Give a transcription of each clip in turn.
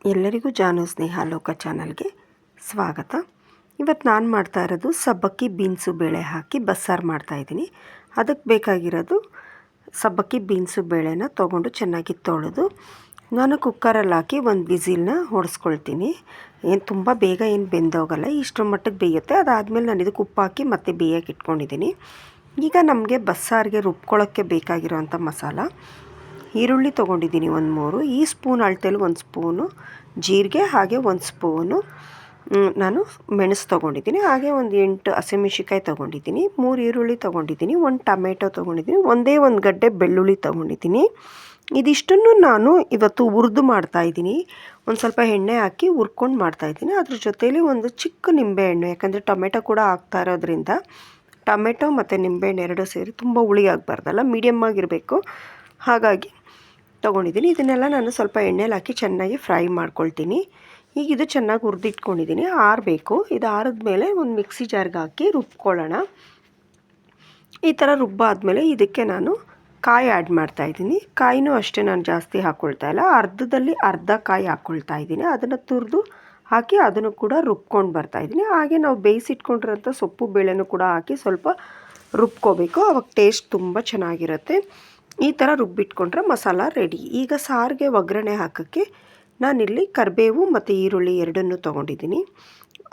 ಎಲ್ಲರಿಗೂ ಜಾನು ಸ್ನೇಹ ಲೋಕ ಚಾನಲ್ಗೆ ಸ್ವಾಗತ. ಇವತ್ತು ನಾನು ಮಾಡ್ತಾ ಇರೋದು ಸಬ್ಬಕ್ಕಿ ಬೀನ್ಸು ಬೇಳೆ ಹಾಕಿ ಬಸ್ಸಾರು ಮಾಡ್ತಾಯಿದ್ದೀನಿ. ಅದಕ್ಕೆ ಬೇಕಾಗಿರೋದು ಸಬ್ಬಕ್ಕಿ ಬೀನ್ಸು ಬೇಳೆನ ತೊಗೊಂಡು ಚೆನ್ನಾಗಿ ತೊಳೆದು ನಾನು ಕುಕ್ಕರಲ್ಲಿ ಹಾಕಿ ಒಂದು ವಿಸಿಲ್ನ ಹೊಡೆಸ್ಕೊಳ್ತೀನಿ. ಏನು ತುಂಬ ಬೇಗ ಏನು ಬೆಂದೋಗಲ್ಲ, ಇಷ್ಟರ ಮಟ್ಟಿಗೆ ಬೇಯುತ್ತೆ. ಅದಾದಮೇಲೆ ನಾನು ಇದಕ್ಕೆ ಉಪ್ಪು ಹಾಕಿ ಮತ್ತೆ ಬೇಯಕ್ಕೆ ಇಟ್ಕೊಂಡಿದ್ದೀನಿ. ಈಗ ನಮಗೆ ಬಸ್ಸಾರಿಗೆ ರುಬ್ಕೊಳ್ಳೋಕ್ಕೆ ಬೇಕಾಗಿರೋವಂಥ ಮಸಾಲ ಈರುಳ್ಳಿ ತೊಗೊಂಡಿದ್ದೀನಿ ಒಂದು 3, ಈ ಸ್ಪೂನ್ ಅಳತೆಯಲ್ಲಿ 1 ಸ್ಪೂನು ಜೀರಿಗೆ, ಹಾಗೆ 1 ಸ್ಪೂನು ನಾನು ಮೆಣಸು ತೊಗೊಂಡಿದ್ದೀನಿ, ಹಾಗೆ ಒಂದು 8 ಹಸಿಮೆಣಸಿನ್ಕಾಯಿ ತೊಗೊಂಡಿದ್ದೀನಿ, 3 ಈರುಳ್ಳಿ ತೊಗೊಂಡಿದ್ದೀನಿ, 1 ಟೊಮೆಟೊ ತೊಗೊಂಡಿದ್ದೀನಿ, ಒಂದೇ ಒಂದು ಗಡ್ಡೆ ಬೆಳ್ಳುಳ್ಳಿ ತೊಗೊಂಡಿದ್ದೀನಿ. ಇದಿಷ್ಟನ್ನು ನಾನು ಇವತ್ತು ಹುರಿದು ಮಾಡ್ತಾಯಿದ್ದೀನಿ. ಒಂದು ಸ್ವಲ್ಪ ಎಣ್ಣೆ ಹಾಕಿ ಹುರ್ಕೊಂಡು ಮಾಡ್ತಾಯಿದ್ದೀನಿ. ಅದ್ರ ಜೊತೆಯಲ್ಲಿ ಒಂದು ಚಿಕ್ಕ ನಿಂಬೆಹಣ್ಣು, ಯಾಕಂದರೆ ಟೊಮೆಟೊ ಕೂಡ ಹಾಕ್ತಾ ಇರೋದ್ರಿಂದ ಟೊಮೆಟೊ ಮತ್ತು ನಿಂಬೆಹಣ್ಣು ಎರಡೂ ಸೇರಿ ತುಂಬ ಹುಳಿ ಆಗಬಾರ್ದಲ್ಲ, ಮೀಡಿಯಮ್ ಆಗಿರಬೇಕು. ಹಾಗಾಗಿ ತೊಗೊಂಡಿದ್ದೀನಿ. ಇದನ್ನೆಲ್ಲ ನಾನು ಸ್ವಲ್ಪ ಎಣ್ಣೆಲಿ ಹಾಕಿ ಚೆನ್ನಾಗಿ ಫ್ರೈ ಮಾಡ್ಕೊಳ್ತೀನಿ. ಈಗ ಇದು ಚೆನ್ನಾಗಿ ಹುರಿದಿಟ್ಕೊಂಡಿದ್ದೀನಿ, ಆರಬೇಕು. ಇದು ಆರಿದ್ಮೇಲೆ ಒಂದು ಮಿಕ್ಸಿ ಜಾರ್ಗೆ ಹಾಕಿ ರುಬ್ಕೊಳ್ಳೋಣ. ಈ ಥರ ರುಬ್ಬಾದ್ಮೇಲೆ ಇದಕ್ಕೆ ನಾನು ಕಾಯಿ ಆ್ಯಡ್ ಮಾಡ್ತಾಯಿದ್ದೀನಿ. ಕಾಯಿನೂ ಅಷ್ಟೇ ನಾನು ಜಾಸ್ತಿ ಹಾಕ್ಕೊಳ್ತಾ ಇಲ್ಲ, ಅರ್ಧದಲ್ಲಿ ಅರ್ಧ ಕಾಯಿ ಹಾಕ್ಕೊಳ್ತಾ ಇದ್ದೀನಿ. ಅದನ್ನು ತುರಿದು ಹಾಕಿ ಅದನ್ನು ಕೂಡ ರುಬ್ಕೊಂಡು ಬರ್ತಾಯಿದ್ದೀನಿ. ಹಾಗೆ ನಾವು ಬೇಯಿಸಿಟ್ಕೊಂಡಿರೋಂಥ ಸೊಪ್ಪು ಬೇಳೆನೂ ಕೂಡ ಹಾಕಿ ಸ್ವಲ್ಪ ರುಬ್ಕೋಬೇಕು, ಅವಾಗ ಟೇಸ್ಟ್ ತುಂಬ ಚೆನ್ನಾಗಿರುತ್ತೆ. ಈ ಥರ ರುಬ್ಬಿಟ್ಕೊಂಡ್ರೆ ಮಸಾಲ ರೆಡಿ. ಈಗ ಸಾರಿಗೆ ಒಗ್ಗರಣೆ ಹಾಕೋಕ್ಕೆ ನಾನಿಲ್ಲಿ ಕರಿಬೇವು ಮತ್ತು ಈರುಳ್ಳಿ ಎರಡನ್ನೂ ತೊಗೊಂಡಿದ್ದೀನಿ.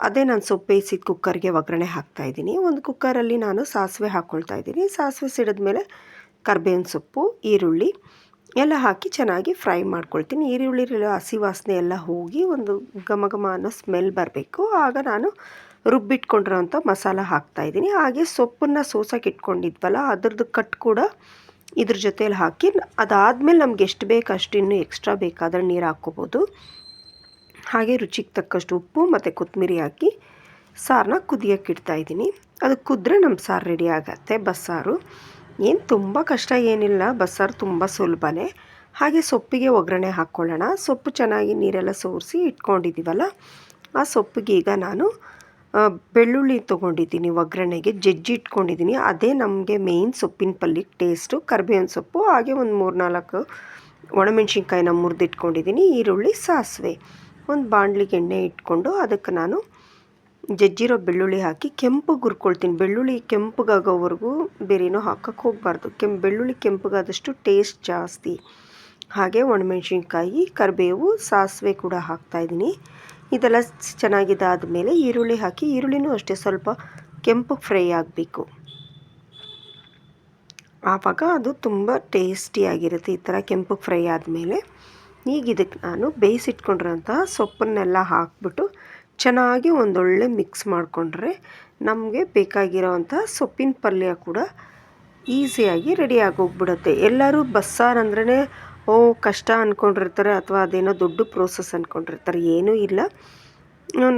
ಅದೇ ನಾನು ಸೊಪ್ಪು ಬೇಯಿಸಿದ ಕುಕ್ಕರ್ಗೆ ಒಗ್ಗರಣೆ ಹಾಕ್ತಾಯಿದ್ದೀನಿ. ಒಂದು ಕುಕ್ಕರಲ್ಲಿ ನಾನು ಸಾಸಿವೆ ಹಾಕ್ಕೊಳ್ತಾ ಇದ್ದೀನಿ. ಸಾಸಿವೆ ಸಿಡಿದ್ಮೇಲೆ ಕರಿಬೇವಿನ ಸೊಪ್ಪು, ಈರುಳ್ಳಿ ಎಲ್ಲ ಹಾಕಿ ಚೆನ್ನಾಗಿ ಫ್ರೈ ಮಾಡ್ಕೊಳ್ತೀನಿ. ಈರುಳ್ಳಿ ಹಸಿ ವಾಸನೆ ಎಲ್ಲ ಹೋಗಿ ಒಂದು ಘಮ ಘಮ ಅನ್ನೋ ಸ್ಮೆಲ್ ಬರಬೇಕು. ಆಗ ನಾನು ರುಬ್ಬಿಟ್ಕೊಂಡಿರೋಂಥ ಮಸಾಲ ಹಾಕ್ತಾಯಿದ್ದೀನಿ. ಹಾಗೆ ಸೊಪ್ಪನ್ನು ಸೋಸೋಕೆ ಇಟ್ಕೊಂಡಿದ್ವಲ್ಲ, ಅದ್ರದ್ದು ಕಟ್ ಕೂಡ ಇದ್ರ ಜೊತೇಲಿ ಹಾಕಿ, ಅದಾದಮೇಲೆ ನಮ್ಗೆ ಎಷ್ಟು ಬೇಕು ಅಷ್ಟು, ಇನ್ನೂ ಎಕ್ಸ್ಟ್ರಾ ಬೇಕಾದರೆ ನೀರು ಹಾಕ್ಕೋಬೋದು. ಹಾಗೆ ರುಚಿಗೆ ತಕ್ಕಷ್ಟು ಉಪ್ಪು ಮತ್ತು ಕೊತ್ತಂಬರಿ ಹಾಕಿ ಸಾರನ್ನ ಕುದಿಯೋಕ್ಕೆ ಇಡ್ತಾಯಿದ್ದೀನಿ. ಅದು ಕುದ್ರೆ ನಮ್ಮ ಸಾರು ರೆಡಿ ಆಗತ್ತೆ. ಬಸ್ಸಾರು ಏನು ತುಂಬ ಕಷ್ಟ ಏನಿಲ್ಲ, ಬಸ್ಸಾರು ತುಂಬ ಸುಲಭನೇ. ಹಾಗೆ ಸೊಪ್ಪಿಗೆ ಒಗ್ಗರಣೆ ಹಾಕ್ಕೊಳ್ಳೋಣ. ಸೊಪ್ಪು ಚೆನ್ನಾಗಿ ನೀರೆಲ್ಲ ಸೋರಿಸಿ ಇಟ್ಕೊಂಡಿದ್ದೀವಲ್ಲ, ಆ ಸೊಪ್ಪಿಗೆ ಈಗ ನಾನು ಬೆಳ್ಳುಳ್ಳಿ ತೊಗೊಂಡಿದ್ದೀನಿ, ಒಗ್ಗರಣೆಗೆ ಜಜ್ಜಿ ಇಟ್ಕೊಂಡಿದ್ದೀನಿ. ಅದೇ ನಮಗೆ ಮೇಯ್ನ್ ಸೊಪ್ಪಿನ ಪಲ್ಯಕ್ಕೆ ಟೇಸ್ಟು. ಕರಿಬೇವಿನ ಸೊಪ್ಪು, ಹಾಗೆ ಒಂದು 3-4 ಒಣಮೆಣ್ಸಿನ್ಕಾಯಿನ ಮುರಿದಿಟ್ಕೊಂಡಿದ್ದೀನಿ, ಈರುಳ್ಳಿ, ಸಾಸಿವೆ. ಒಂದು ಬಾಣಲಿಗೆ ಎಣ್ಣೆ ಇಟ್ಕೊಂಡು ಅದಕ್ಕೆ ನಾನು ಜಜ್ಜಿರೋ ಬೆಳ್ಳುಳ್ಳಿ ಹಾಕಿ ಕೆಂಪಗೆ ಹುರ್ಕೊಳ್ತೀನಿ. ಬೆಳ್ಳುಳ್ಳಿ ಕೆಂಪಗಾಗೋವರೆಗೂ ಬೇರೇನೋ ಹಾಕೋಕ್ಕೆ ಹೋಗಬಾರ್ದು. ಬೆಳ್ಳುಳ್ಳಿ ಕೆಂಪಗಾದಷ್ಟು ಟೇಸ್ಟ್ ಜಾಸ್ತಿ. ಹಾಗೆ ಒಣಮೆಣ್ಸಿನ್ಕಾಯಿ, ಕರಿಬೇವು, ಸಾಸಿವೆ ಕೂಡ ಹಾಕ್ತಾಯಿದ್ದೀನಿ. ಇದೆಲ್ಲ ಚೆನ್ನಾಗಿದ್ದಾದಮೇಲೆ ಈರುಳ್ಳಿ ಹಾಕಿ, ಈರುಳ್ಳಿನೂ ಅಷ್ಟೇ ಸ್ವಲ್ಪ ಕೆಂಪಗೆ ಫ್ರೈ ಆಗಬೇಕು. ಆವಾಗ ಅದು ತುಂಬ ಟೇಸ್ಟಿಯಾಗಿರುತ್ತೆ. ಈ ಥರ ಕೆಂಪಗೆ ಫ್ರೈ ಆದಮೇಲೆ ಈಗ ಇದಕ್ಕೆ ನಾನು ಬೇಯಿಸಿಟ್ಕೊಂಡಿರೋಂತಹ ಸೊಪ್ಪನ್ನೆಲ್ಲ ಹಾಕ್ಬಿಟ್ಟು ಚೆನ್ನಾಗಿ ಒಂದೊಳ್ಳೆ ಮಿಕ್ಸ್ ಮಾಡಿಕೊಂಡ್ರೆ ನಮಗೆ ಬೇಕಾಗಿರೋವಂಥ ಸೊಪ್ಪಿನ ಪಲ್ಯ ಕೂಡ ಈಸಿಯಾಗಿ ರೆಡಿ ಆಗೋಗ್ಬಿಡುತ್ತೆ. ಎಲ್ಲರೂ ಬಸ್ಸಾರು ಅಂದ್ರೇ ಕಷ್ಟ ಅಂದ್ಕೊಂಡಿರ್ತಾರೆ, ಅಥವಾ ಅದೇನೋ ದೊಡ್ಡ ಪ್ರೋಸೆಸ್ ಅಂದ್ಕೊಂಡಿರ್ತಾರೆ. ಏನೂ ಇಲ್ಲ,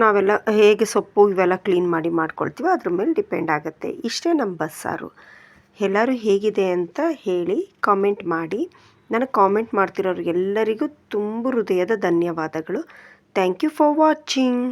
ನಾವೆಲ್ಲ ಹೇಗೆ ಸೊಪ್ಪು ಇವೆಲ್ಲ ಕ್ಲೀನ್ ಮಾಡಿ ಮಾಡ್ಕೊಳ್ತೀವೋ ಅದ್ರ ಮೇಲೆ ಡಿಪೆಂಡ್ ಆಗುತ್ತೆ. ಇಷ್ಟೇ ನಮ್ಮ ಬಸ್ಸಾರು. ಎಲ್ಲರೂ ಹೇಗಿದೆ ಅಂತ ಹೇಳಿ ಕಾಮೆಂಟ್ ಮಾಡಿ. ನನಗೆ ಕಾಮೆಂಟ್ ಮಾಡ್ತಿರೋರಿಗೆಲ್ಲರಿಗೂ ತುಂಬ ಹೃದಯದ ಧನ್ಯವಾದಗಳು. Thank you for watching.